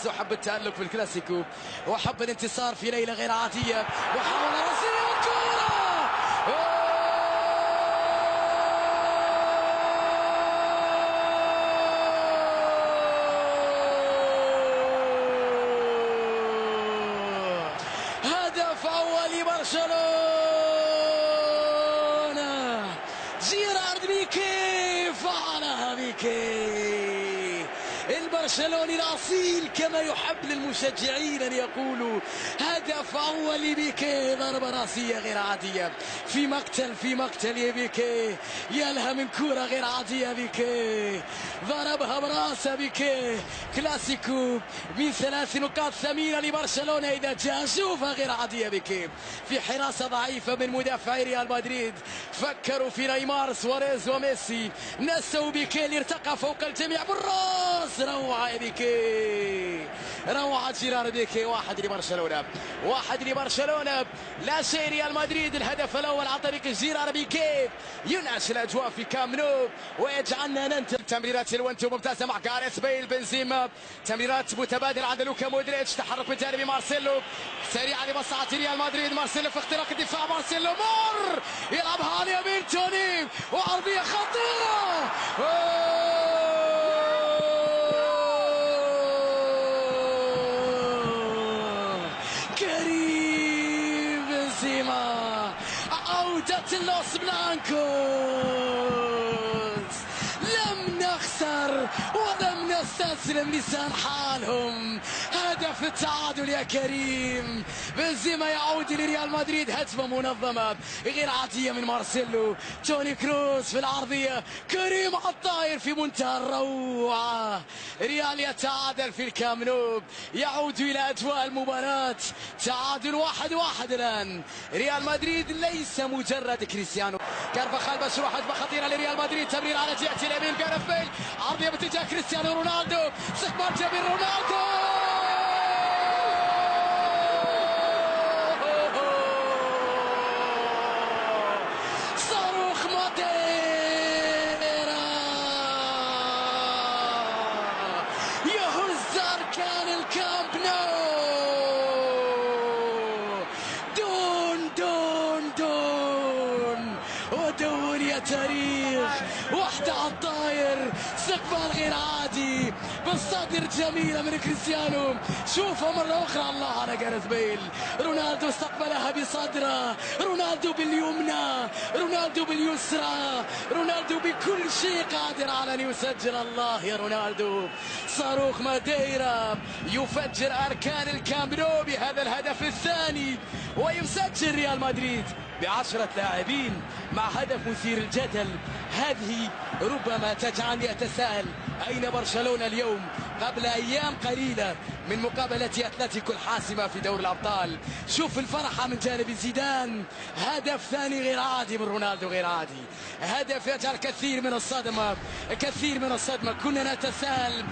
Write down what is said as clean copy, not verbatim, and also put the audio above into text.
وحب التألق في الكلاسيكو وحب الانتصار في ليلة غير عادية وحاول راسية الكرة هدف أول لبرشلونة. جيرارد بيكي فعلها بيكي البرشلوني الأصيل كما يحب للمشجعين أن يقولوا. هدف أول لبيكي، ضربة راسية غير عادية في مقتل يا بيكي، يلها من كرة غير عادية بيكي، ضربها براسه بيكي. كلاسيكو من 3 نقاط ثمينة لبرشلونة إذا جاء، شوفها غير عادية بيكي في حراسة ضعيفة من مدافعي ريال مدريد. فكروا في نيمار سواريز وميسي، نسوا بيكي اللي ارتقى فوق الجميع بالراس. روعة يا بيكي، روعة جيرار بيكي. واحد لبرشلونة لا شيء ريال مدريد. الهدف الأول عن طريق جيرار بيكي ينعش الأجواء في كام نو ويجعلنا ننتظر. تمريرات الونتو ممتازة مع جاريث بيل، بنزيما، تمريرات متبادلة عند لوكا مودريتش، تحرك من جانب مارسيلو سريعا لمصلحة ريال مدريد. مارسيلو في اختراق الدفاع، مارسيلو مر يلعبها على اليمين توني وعرضية خطيرة. كريم بنزيما، عودة اللوس بلانكوس. لم نخسر ولم نستسلم لسان حالهم. هدف التعادل يا كريم بنزيما يعود لريال مدريد. هجمة منظمة غير عادية من مارسيلو، توني كروز في العرضية، كريم على الطاير في منتهى الروعة. ريال يتعادل في الكامب نو، يعود إلى أجواء المباراة. تعادل 1-1 الآن. ريال مدريد ليس مجرد كريستيانو. كارفاخال مشروع، هجمة خطيرة لريال مدريد، تمرير على جهة اليمين، جاريث بيل، عرضية باتجاه كريستيانو رونالدو، استقبال جميل رونالدو. صاروخ ماديرا يهز أركان الكامب نو. دون يا تاريخ، واحدة على الطاير، استقبال غير عادي بالصدر، جميلة من كريستيانو. شوفها مرة أخرى، الله على جاريث بيل. رونالدو استقبلها بصدره، رونالدو باليمنى، رونالدو باليسرى، رونالدو بكل شيء قادر على أن يسجل. الله يا رونالدو. صاروخ ماديرا يفجر أركان الكامب نو بهذا الهدف الثاني، ويسجل ريال مدريد ب10 لاعبين مع هدف مثير الجدل. هذه ربما تجعلني أتساءل أين برشلونة اليوم قبل أيام قليلة من مقابلة أتلتيكو الحاسمة في دوري الأبطال. شوف الفرحة من جانب زيدان. هدف ثاني غير عادي من رونالدو، غير عادي. هدف يجعل كثير من الصدمة. كنا نتساءل